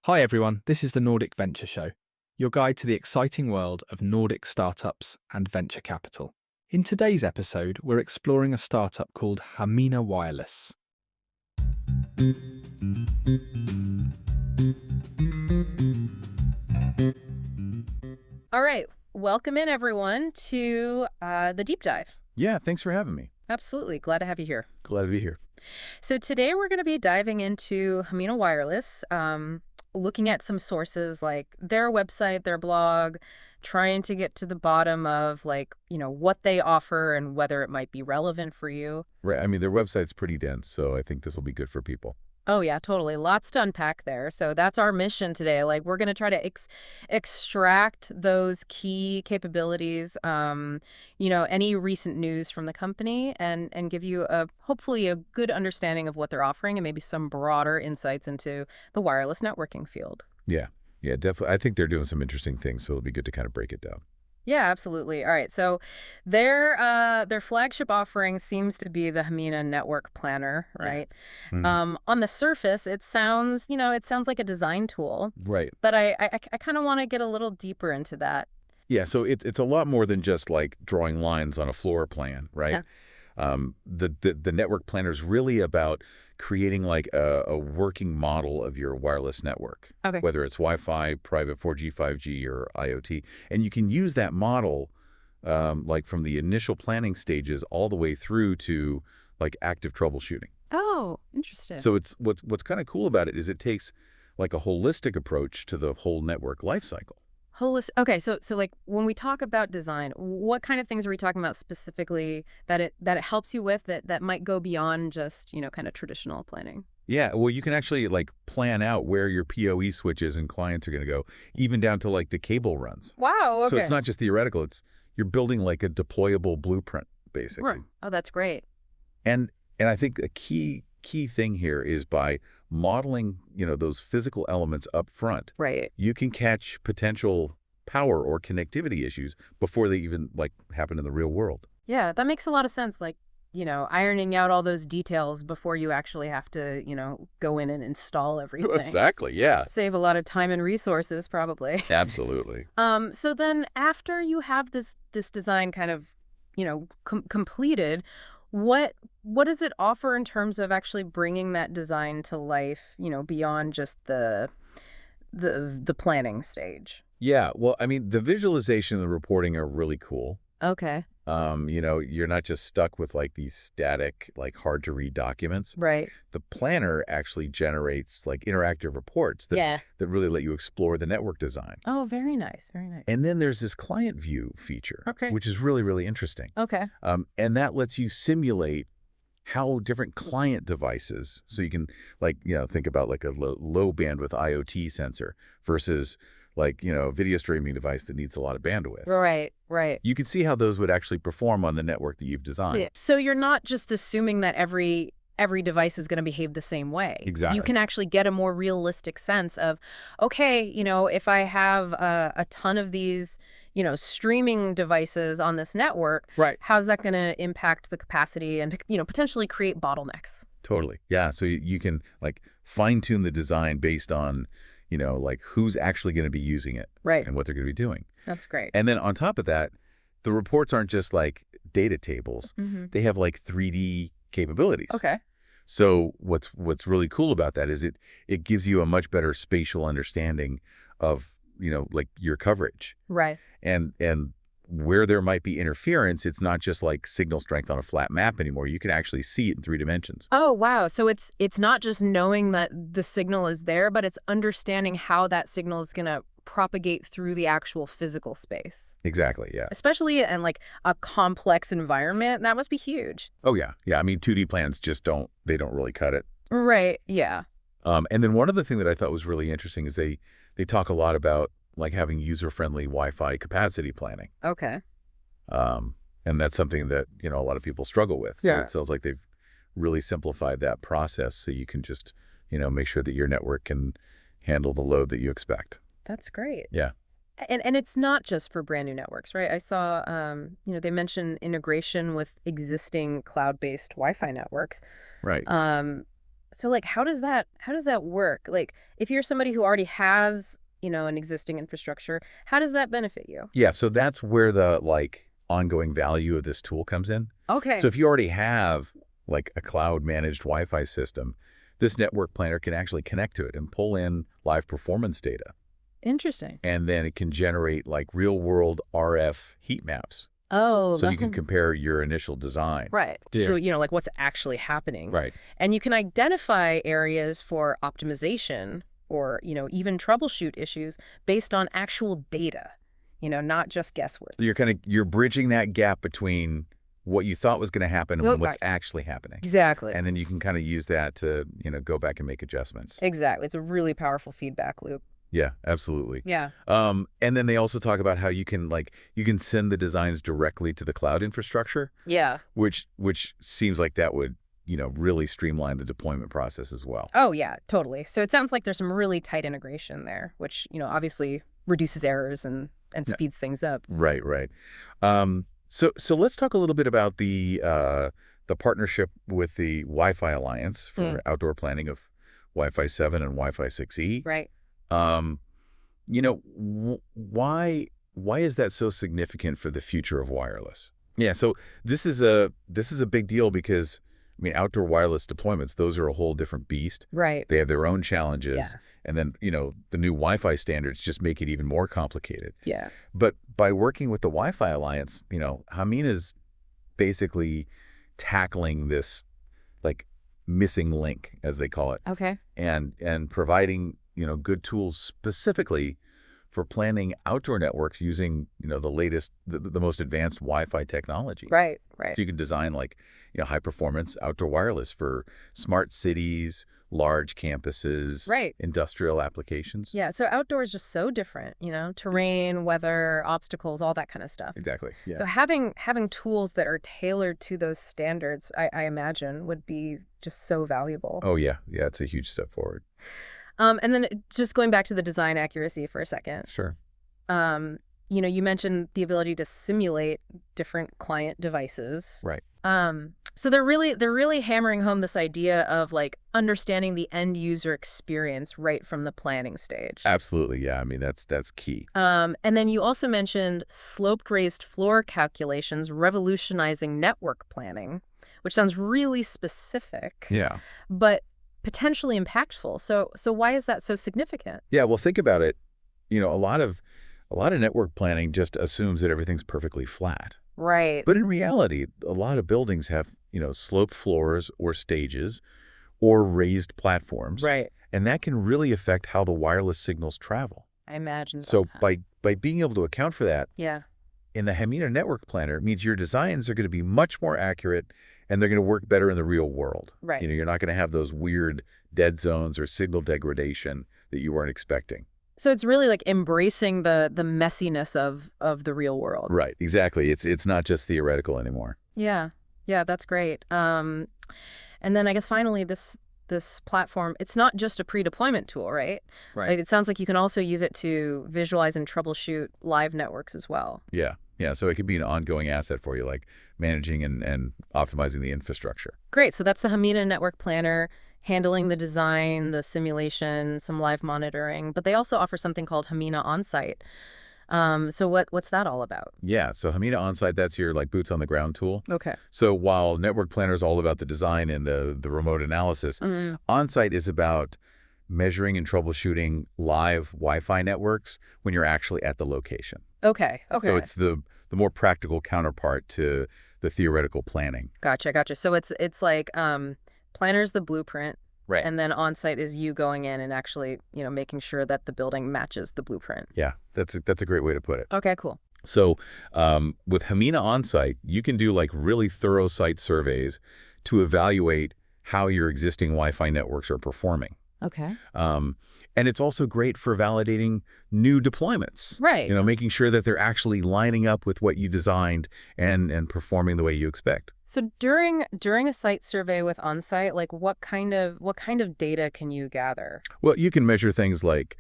Hi everyone, this is the Nordic Venture Show, your guide to the exciting world of Nordic startups and venture capital. In today's episode, we're exploring a startup called Hamina Wireless. All right, welcome in everyone to the deep dive. Yeah, thanks for having me. Absolutely, glad to have you here. Glad to be here. So today we're going to be diving into Hamina Wireless, looking at some sources like their website, their blog, trying to get to the bottom of what they offer and whether it might be relevant for you. Right. I mean, their website's pretty dense, so I think this will be good for people. Oh, yeah, totally. Lots to unpack there. So that's our mission today. We're going to try to extract those key capabilities, any recent news from the company and give you hopefully a good understanding of what they're offering and maybe some broader insights into the wireless networking field. Yeah, definitely. I think they're doing some interesting things, so it'll be good to kind of break it down. Yeah, absolutely. All right. So their flagship offering seems to be the Hamina Network Planner, right? Yeah. Mm-hmm. On the surface, it sounds like a design tool. Right. But I kind of want to get a little deeper into that. Yeah, so it's a lot more than just like drawing lines on a floor plan, right? Yeah. The network planner is really about creating like a working model of your wireless network, Okay. whether it's Wi-Fi, private 4G, 5G, or IoT. And you can use that model like from the initial planning stages all the way through to like active troubleshooting. Oh, interesting. So it's what's kind of cool about it is it takes like a holistic approach to the whole network lifecycle. Okay, so like when we talk about design, what kind of things are we talking about specifically that it helps you with that might go beyond just, kind of traditional planning? Yeah, well, you can actually like plan out where your PoE switches and clients are going to go, even down to like the cable runs. Wow, okay. So it's not just theoretical, you're building like a deployable blueprint, basically. Right. Oh, that's great. And I think a key thing here is by modeling, those physical elements up front. Right. You can catch potential power or connectivity issues before they even like happen in the real world. Yeah, that makes a lot of sense. Ironing out all those details before you actually have to, go in and install everything. Exactly, yeah. Save a lot of time and resources, probably. Absolutely. So then after you have this design kind of, completed, what does it offer in terms of actually bringing that design to life, beyond just the planning stage? Yeah, well, I mean, the visualization and the reporting are really cool. Okay. You're not just stuck with like these static, like hard to read documents. Right. The planner actually generates like interactive reports that really let you explore the network design. Oh, very nice. Very nice. And then there's this client view feature, Okay. which is really, really interesting. Okay. And that lets you simulate how different client devices, so you can like, think about like a low bandwidth IoT sensor versus like, video streaming device that needs a lot of bandwidth. Right, right. You can see how those would actually perform on the network that you've designed. Yeah. So you're not just assuming that every device is going to behave the same way. Exactly. You can actually get a more realistic sense of, okay, if I have a ton of these, streaming devices on this network, right, how's that going to impact the capacity and, potentially create bottlenecks? Totally. Yeah. So you can like fine tune the design based on, like who's actually going to be using it, right, and what they're going to be doing. That's great. And then on top of that, the reports aren't just like data tables. Mm-hmm. They have like 3D capabilities. Okay. So what's really cool about that is it gives you a much better spatial understanding of, like your coverage. Right. And where there might be interference, it's not just like signal strength on a flat map anymore. You can actually see it in 3 dimensions. Oh, wow. So it's not just knowing that the signal is there, but it's understanding how that signal is going to propagate through the actual physical space. Exactly, yeah. Especially in like a complex environment. That must be huge. Oh, yeah. Yeah, I mean, 2D plans just don't really cut it. Right, yeah. And then one other thing that I thought was really interesting is they talk a lot about like having user-friendly Wi-Fi capacity planning. Okay. And that's something that, a lot of people struggle with. So it sounds like they've really simplified that process so you can just, make sure that your network can handle the load that you expect. That's great. Yeah. And it's not just for brand new networks, right? I saw, they mentioned integration with existing cloud-based Wi-Fi networks. Right. So like, how does that work? Like, if you're somebody who already has, an existing infrastructure, how does that benefit you? Yeah, so that's where the like ongoing value of this tool comes in. Okay. So if you already have like a cloud managed Wi-Fi system, this network planner can actually connect to it and pull in live performance data. Interesting. And then it can generate like real world RF heat maps. Oh, So you can compare your initial design. right. Yeah. So, like what's actually happening. Right. And you can identify areas for optimization or, even troubleshoot issues based on actual data, not just guesswork. So you're bridging that gap between what you thought was going to happen and Oh, what's right. actually happening. Exactly. And then you can kind of use that to, go back and make adjustments. Exactly. It's a really powerful feedback loop. Yeah, absolutely. Yeah. And then they also talk about how you can send the designs directly to the cloud infrastructure, Yeah. which seems like that would, really streamline the deployment process as well. Oh, yeah, totally. So it sounds like there's some really tight integration there, which, obviously reduces errors and speeds things up. Right, right. So let's talk a little bit about the partnership with the Wi-Fi Alliance for outdoor planning of Wi-Fi 7 and Wi-Fi 6E. Right. Why is that so significant for the future of wireless? Yeah, so this is a big deal because outdoor wireless deployments, those are a whole different beast. Right. They have their own challenges. Yeah. And then, the new Wi-Fi standards just make it even more complicated. Yeah. But by working with the Wi-Fi Alliance, Hamina's basically tackling this like missing link, as they call it. Okay. And providing, good tools specifically for planning outdoor networks using, the latest, the most advanced Wi-Fi technology. Right. Right. So you can design like, high performance outdoor wireless for smart cities, large campuses, Right. industrial applications. Yeah. So outdoor is just so different, terrain, weather, obstacles, all that kind of stuff. Exactly. Yeah. So having tools that are tailored to those standards, I imagine, would be just so valuable. Oh, yeah. Yeah, it's a huge step forward. And then just going back to the design accuracy for a second. Sure. You mentioned the ability to simulate different client devices. Right. So they're really hammering home this idea of like understanding the end user experience right from the planning stage. Absolutely. Yeah. That's key. And then you also mentioned sloped raised floor calculations revolutionizing network planning, which sounds really specific. Yeah. But potentially impactful. So why is that so significant? Yeah. Well, think about it. A lot of network planning just assumes that everything's perfectly flat. Right. But in reality, a lot of buildings have, sloped floors or stages or raised platforms. Right. And that can really affect how the wireless signals travel. I imagine. So by being able to account for that Yeah. in the Hamina Network Planner, it means your designs are going to be much more accurate and they're going to work better in the real world. Right. You're not going to have those weird dead zones or signal degradation that you weren't expecting. So it's really like embracing the messiness of the real world. Right, exactly. It's not just theoretical anymore. Yeah. Yeah, that's great. And then I guess finally this platform, it's not just a pre-deployment tool, right? Right. Like it sounds like you can also use it to visualize and troubleshoot live networks as well. Yeah. Yeah, so it could be an ongoing asset for you, like managing and optimizing the infrastructure. Great. So that's the Hamina Network Planner, handling the design, the simulation, some live monitoring. But they also offer something called Hamina Onsite. So what's that all about? Yeah, so Hamina Onsite, that's your like boots on the ground tool. Okay. So while Network Planner is all about the design and the remote analysis, Onsite is about measuring and troubleshooting live Wi-Fi networks when you're actually at the location. Okay. Okay. So it's the more practical counterpart to the theoretical planning. Gotcha. So it's like planner's the blueprint. Right. And then on-site is you going in and actually, making sure that the building matches the blueprint. Yeah, that's a great way to put it. Okay, cool. So with Hamina Onsite, you can do like really thorough site surveys to evaluate how your existing Wi-Fi networks are performing. Okay. And it's also great for validating new deployments. Right. Making sure that they're actually lining up with what you designed and performing the way you expect. So during a site survey with on-site, like what kind of data can you gather? Well, you can measure things like,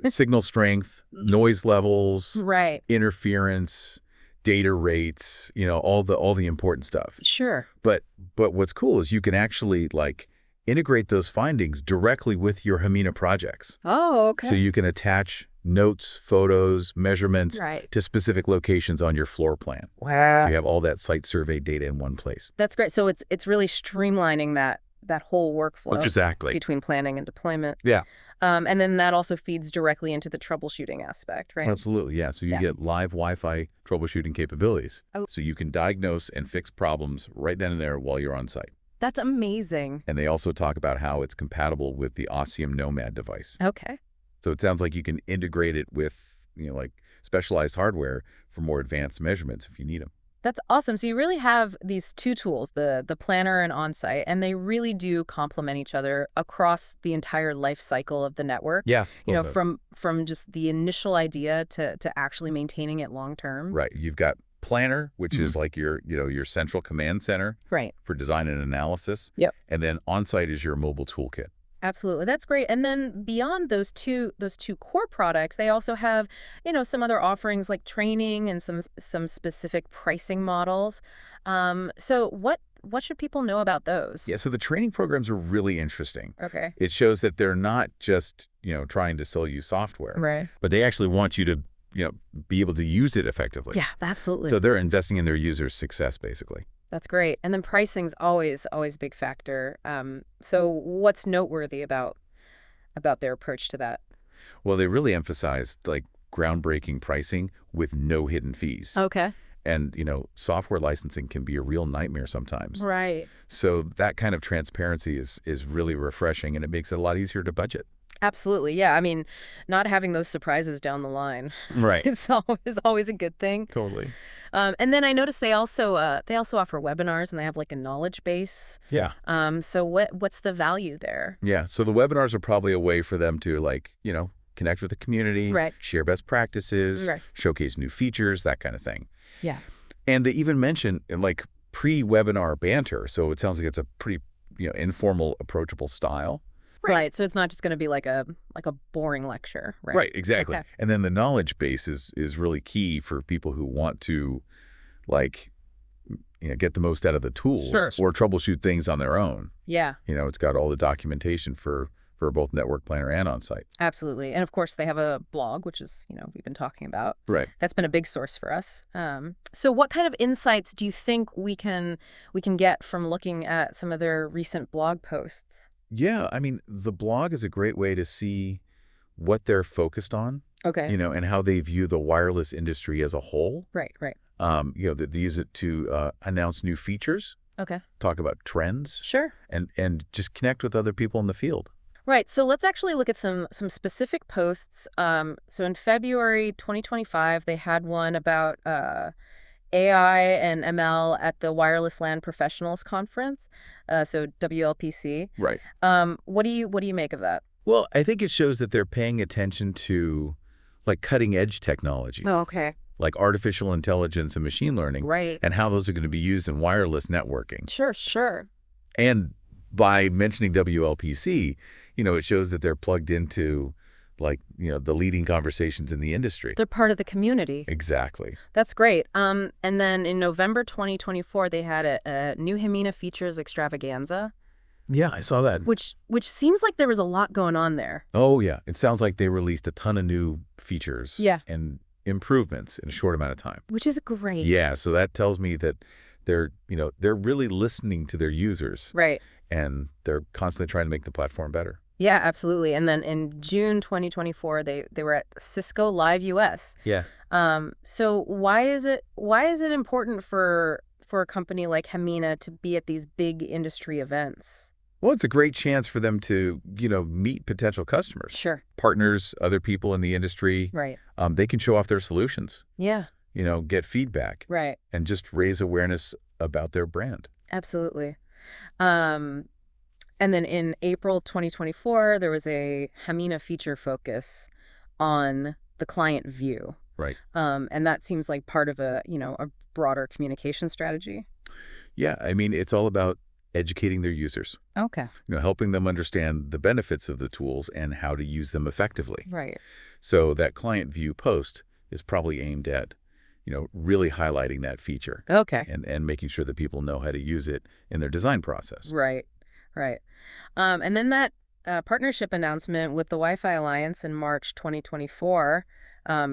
signal strength, noise levels, Right. interference, data rates, all the important stuff. Sure. But what's cool is you can actually like integrate those findings directly with your Hamina projects. Oh, okay. So you can attach notes, photos, measurements Right. to specific locations on your floor plan. Wow. So you have all that site survey data in one place. That's great. So it's really streamlining that whole workflow Exactly. between planning and deployment. Yeah. And then that also feeds directly into the troubleshooting aspect, right? Absolutely, yeah. So you Yeah. get live Wi-Fi troubleshooting capabilities. Oh. So you can diagnose and fix problems right then and there while you're on site. That's amazing. And they also talk about how it's compatible with the Osmium Nomad device. Okay. So it sounds like you can integrate it with, like specialized hardware for more advanced measurements if you need them. That's awesome. So you really have these two tools, the planner and Onsite, and they really do complement each other across the entire life cycle of the network. Yeah. From just the initial idea to actually maintaining it long term. Right. You've got Planner, which is like your central command center Right. for design and analysis. Yep. And then Onsite is your mobile toolkit. Absolutely. That's great. And then beyond those two core products, they also have, some other offerings like training and some specific pricing models. So what should people know about those? Yeah, so the training programs are really interesting. Okay. It shows that they're not just, trying to sell you software, Right. but they actually want you to, be able to use it effectively. Yeah, absolutely. So they're investing in their users' success, basically. That's great. And then pricing's always a big factor. So what's noteworthy about their approach to that? Well, they really emphasized like groundbreaking pricing with no hidden fees. Okay. And, software licensing can be a real nightmare sometimes. Right. So that kind of transparency is really refreshing, and it makes it a lot easier to budget. Absolutely. Yeah. I mean, not having those surprises down the line Right. is always a good thing. Totally. And then I noticed they also offer webinars, and they have like a knowledge base. Yeah. So what's the value there? Yeah. So the webinars are probably a way for them to connect with the community, Right. share best practices, Right. showcase new features, that kind of thing. Yeah. And they even mention pre-webinar banter. So it sounds like it's a pretty, informal, approachable style. Right. So it's not just going to be like a boring lecture, right? Right, exactly. Okay. And then the knowledge base is really key for people who want to get the most out of the tools or troubleshoot things on their own. Yeah. It's got all the documentation for both Network Planner and Onsite. Absolutely. And of course they have a blog, which is, we've been talking about. Right. That's been a big source for us. So what kind of insights do you think we can get from looking at some of their recent blog posts? Yeah, I mean, the blog is a great way to see what they're focused on, Okay. and how they view the wireless industry as a whole. Right. They use it to announce new features, Okay. talk about trends, Sure. and just connect with other people in the field. Right. So let's actually look at some specific posts. So in February 2025, they had one about AI and ML at the Wireless LAN Professionals Conference, so WLPC. Right. What do you make of that? Well, I think it shows that they're paying attention to cutting edge technology, Okay. like artificial intelligence and machine learning, Right. and how those are going to be used in wireless networking. Sure. And by mentioning WLPC, it shows that they're plugged into the leading conversations in the industry. They're part of the community. Exactly. That's great. And then in November 2024, they had a new Hamina Features Extravaganza, Yeah, I saw that. which seems like there was a lot going on there. Oh, yeah. It sounds like they released a ton of new features Yeah. and improvements in a short amount of time. Which is great. Yeah, so that tells me that they're really listening to their users, Right. and they're constantly trying to make the platform better. Yeah, absolutely. And then in June 2024, they were at Cisco Live US. Yeah. So why is it important for a company like Hamina to be at these big industry events? Well, it's a great chance for them to, meet potential customers, Sure. partners, other people in the industry. Right. They can show off their solutions, Yeah. get feedback, Right. and just raise awareness about their brand. Absolutely. And then in April 2024, there was a Hamina feature focus on the client view. Right. And that seems like part of a broader communication strategy. Yeah, I mean, it's all about educating their users, Okay. helping them understand the benefits of the tools and how to use them effectively. Right. So that client view post is probably aimed at, really highlighting that feature Okay. and making sure that people know how to use it in their design process. Right. Right. And then that partnership announcement with the Wi-Fi Alliance in March 2024,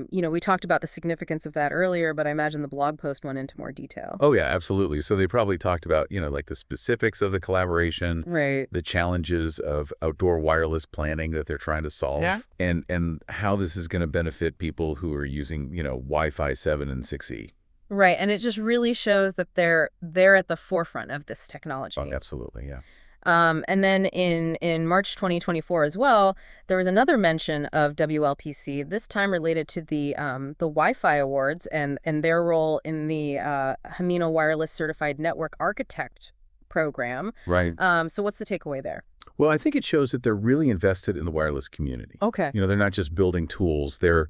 we talked about the significance of that earlier, but I imagine the blog post went into more detail. Oh, yeah, absolutely. So they probably talked about, like the specifics of the collaboration, Right. the challenges of outdoor wireless planning that they're trying to solve, Yeah. and how this is going to benefit people who are using, Wi-Fi 7 and 6E. Right. And it just really shows that they're at the forefront of this technology. Oh, absolutely, yeah. And then in March 2024 as well, there was another mention of WLPC, this time related to the Wi-Fi Awards and their role in the Hamina Wireless Certified Network Architect program. Right. So what's the takeaway there? Well, I think it shows that they're really invested in the wireless community. Okay. They're not just building tools. They're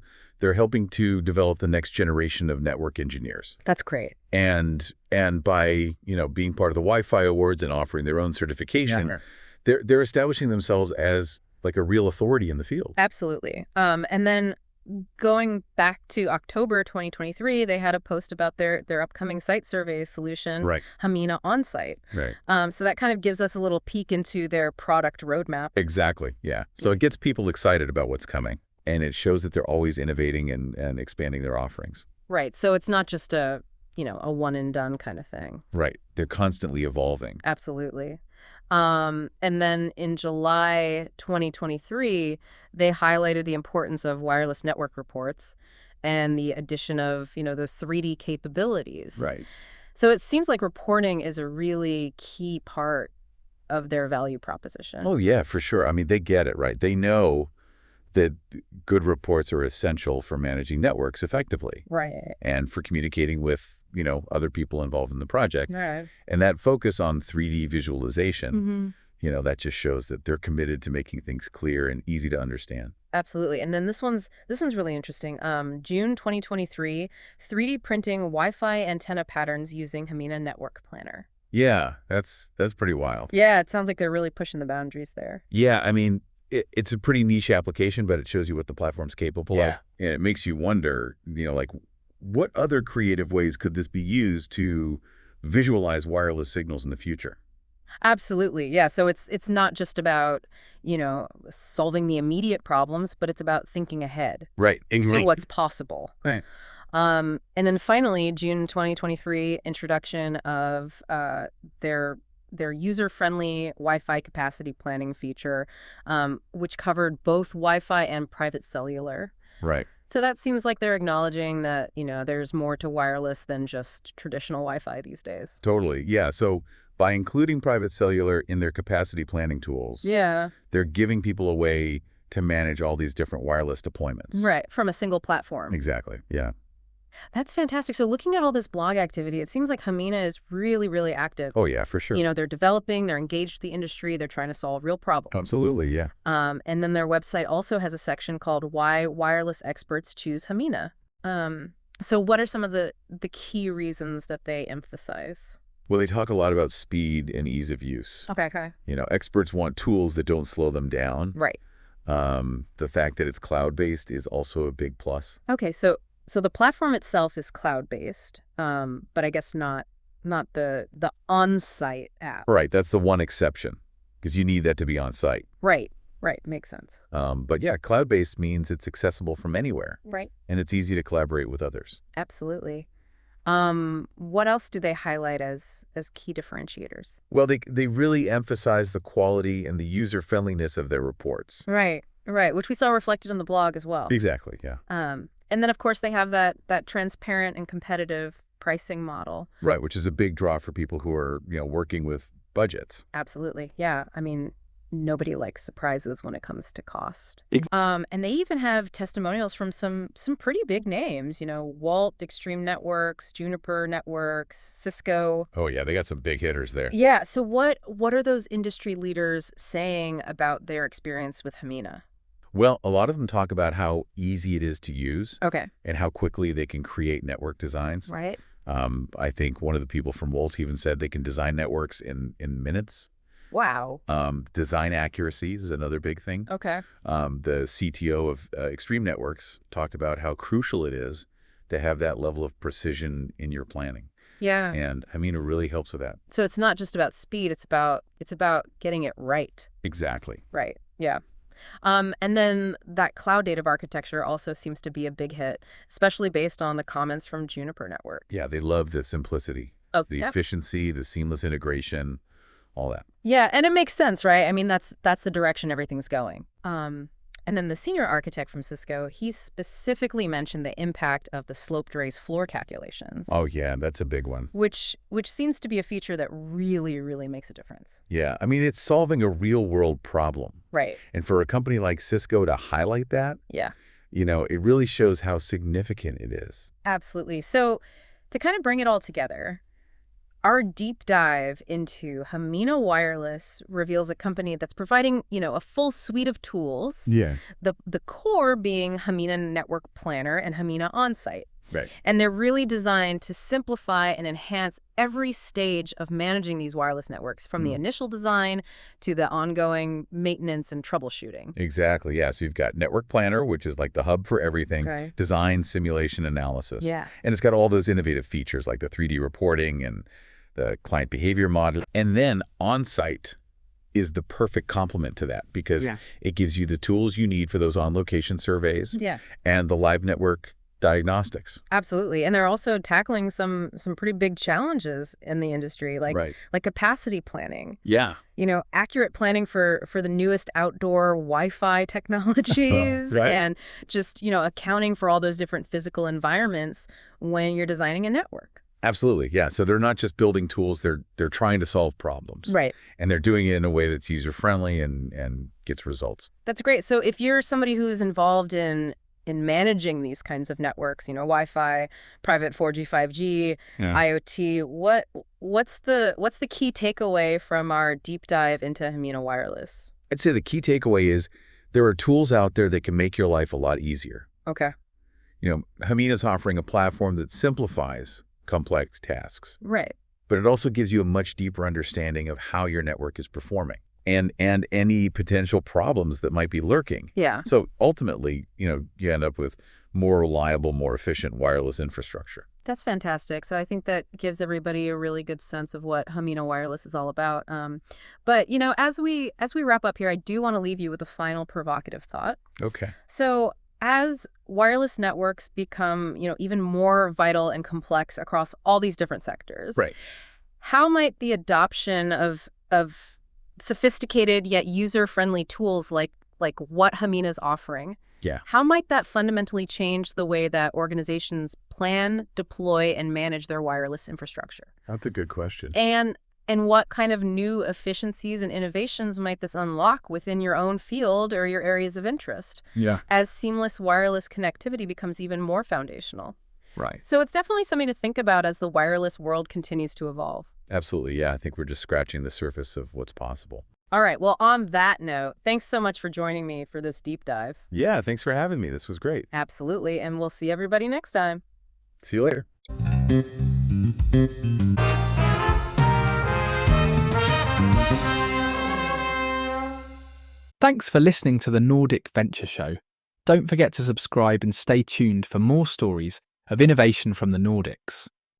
helping to develop the next generation of network engineers. That's great. And by, being part of the Wi-Fi Awards and offering their own certification, Yeah. they're establishing themselves as like a real authority in the field. Absolutely. And then going back to October 2023, they had a post about their upcoming site survey solution, Right. Hamina Onsite. Right. So that kind of gives us a little peek into their product roadmap. Exactly. Yeah. So it gets people excited about what's coming, and it shows that they're always innovating and expanding their offerings. Right. So it's not just a one and done kind of thing. Right. They're constantly evolving. Absolutely. And then in July 2023, they highlighted the importance of wireless network reports and the addition of, those 3D capabilities. Right. So it seems like reporting is a really key part of their value proposition. Oh, yeah, for sure. I mean, they get it, right? They know that good reports are essential for managing networks effectively. Right. And for communicating with, other people involved in the project. Right. And that focus on 3D visualization, Mm-hmm. that just shows that they're committed to making things clear and easy to understand. Absolutely. And then this one's really interesting. June 2023, 3D printing Wi-Fi antenna patterns using Hamina Network Planner. Yeah, that's pretty wild. Yeah, it sounds like they're really pushing the boundaries there. Yeah, I mean, it's a pretty niche application, but it shows you what the platform's capable of. And it makes you wonder, like, what other creative ways could this be used to visualize wireless signals in the future? Absolutely. Yeah. So it's not just about, solving the immediate problems, but it's about thinking ahead. Right. So what's possible. Right. And then finally, June 2023, introduction of their user-friendly Wi-Fi capacity planning feature, which covered both Wi-Fi and private cellular. Right. So that seems like they're acknowledging that, there's more to wireless than just traditional Wi-Fi these days. Totally. Yeah. So by including private cellular in their capacity planning tools, Yeah. they're giving people a way to manage all these different wireless deployments. Right. From a single platform. Exactly. Yeah. That's fantastic. So looking at all this blog activity, it seems like Hamina is really, really active. Oh, yeah, for sure. They're developing, they're engaged with the industry, they're trying to solve real problems. Absolutely, yeah. And then their website also has a section called Why Wireless Experts Choose Hamina. So what are some of the key reasons that they emphasize? Well, they talk a lot about speed and ease of use. Okay. Experts want tools that don't slow them down. Right. The fact that it's cloud-based is also a big plus. Okay, so the platform itself is cloud-based, but I guess not the on-site app. Right, that's the one exception, because you need that to be on site. Right, makes sense. But yeah, cloud-based means it's accessible from anywhere. Right. And it's easy to collaborate with others. Absolutely. What else do they highlight as key differentiators? Well, they really emphasize the quality and the user-friendliness of their reports. Right, which we saw reflected in the blog as well. Exactly, yeah. And then, of course, they have that transparent and competitive pricing model. Right, which is a big draw for people who are, working with budgets. Absolutely, yeah. I mean, nobody likes surprises when it comes to cost. And they even have testimonials from some pretty big names, Walt, Extreme Networks, Juniper Networks, Cisco. Oh, yeah, they got some big hitters there. Yeah, so what are those industry leaders saying about their experience with Hamina? Well, a lot of them talk about how easy it is to use. Okay. And how quickly they can create network designs. Right. I think one of the people from Wolt even said they can design networks in minutes. Wow. Design accuracy is another big thing. Okay. The CTO of Extreme Networks talked about how crucial it is to have that level of precision in your planning. Yeah. And Hamina really helps with that. So it's not just about speed, it's about getting it right. Exactly. Right. Yeah. And then that cloud native architecture also seems to be a big hit, especially based on the comments from Juniper Network. Yeah, they love the simplicity, Oh, the yep. efficiency, the seamless integration, all that. Yeah, and it makes sense, right? I mean, that's the direction everything's going. And then the senior architect from Cisco, he specifically mentioned the impact of the sloped raise floor calculations, Oh, yeah, that's a big one. which seems to be a feature that really, really makes a difference. Yeah, I mean, it's solving a real-world problem. Right. And for a company like Cisco to highlight that, Yeah, it really shows how significant it is. absolutely. So to kind of bring it all together, our deep dive into Hamina Wireless reveals a company that's providing, a full suite of tools, Yeah. the core being Hamina Network Planner and Hamina Onsite. Right. And they're really designed to simplify and enhance every stage of managing these wireless networks, from the initial design to the ongoing maintenance and troubleshooting. Exactly, yeah. So you've got Network Planner, which is like the hub for everything, Okay. design, simulation, analysis. Yeah. And it's got all those innovative features like the 3D reporting and the client behavior model. And then Onsite is the perfect complement to that because it gives you the tools you need for those on-location surveys Yeah. and the live network diagnostics. Absolutely. And they're also tackling some pretty big challenges in the industry, like capacity planning. Yeah. Accurate planning for the newest outdoor Wi-Fi technologies and just, accounting for all those different physical environments when you're designing a network. Absolutely, yeah. So they're not just building tools, they're trying to solve problems. Right. And they're doing it in a way that's user-friendly and gets results. That's great. So if you're somebody who's involved in managing these kinds of networks, Wi-Fi, private 4G, 5G, IoT, what's the key takeaway from our deep dive into Hamina Wireless? I'd say the key takeaway is there are tools out there that can make your life a lot easier. Okay. Hamina's offering a platform that simplifies complex tasks. Right. But it also gives you a much deeper understanding of how your network is performing and any potential problems that might be lurking. Yeah. So ultimately, you end up with more reliable, more efficient wireless infrastructure. That's fantastic. So I think that gives everybody a really good sense of what Hamina Wireless is all about. But, as we wrap up here, I do want to leave you with a final provocative thought. Okay. So as wireless networks become, even more vital and complex across all these different sectors, how might the adoption of sophisticated yet user-friendly tools like what Hamina's offering, how might that fundamentally change the way that organizations plan, deploy, and manage their wireless infrastructure? That's a good question. And what kind of new efficiencies and innovations might this unlock within your own field or your areas of interest as seamless wireless connectivity becomes even more foundational? Right. So it's definitely something to think about as the wireless world continues to evolve. Absolutely, yeah. I think we're just scratching the surface of what's possible. All right. Well, on that note, thanks so much for joining me for this deep dive. Yeah, thanks for having me. This was great. Absolutely. And we'll see everybody next time. See you later. Thanks for listening to the Nordic Venture Show. Don't forget to subscribe and stay tuned for more stories of innovation from the Nordics.